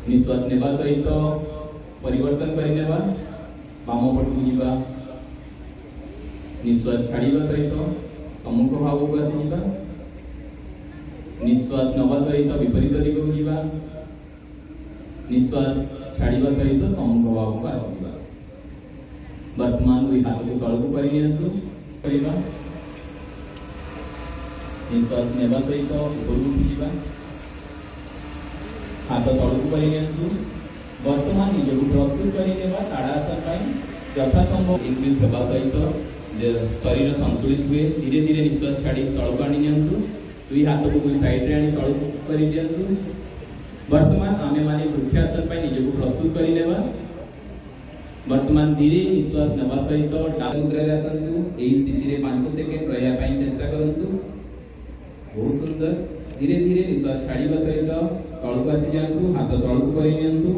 निश्वास नेबा सहित परिवर्तन करिनेबा बाम पटकु जीवा निश्वास छाड़िबा सहित सम्मुख भाव को आसीबा निश्वास नवा सहित विपरीत दिग को जीवा निश्वास छाड़िबा सहित सम्मुख भाव को आसीबा वर्तमान दुई हाथ को तल को करियंतु करिबा निश्वास नेबा सहित ऊपर को जीवा हाथ तल को करियंतु वर्तमान निज को प्रस्तुत करिनेबा ताड़ासन पाई यथासंभव इंक्रीज हेबा सहित शरीर संतुलित हुए धीरे धीरे निश्वास छाड़ी तल को आनी नियंतु दुई हाथ को दुई साइड रे आनी तल को करि दियंतु वर्तमान आमे माने वृक्षासन पाई निज को प्रस्तुत करिनेबा वर्तमान धीरे निश्वास नेबा सहित डाबा मुद्रा रे आसंतु एई स्थिति रे 5 सेकंड रहया पाई चेष्टा करंतु बहुत सुंदर धीरे धीरे निश्वास छाड़ीबा सहित तल को आसी जांतु हाथ तल को करि नियंतु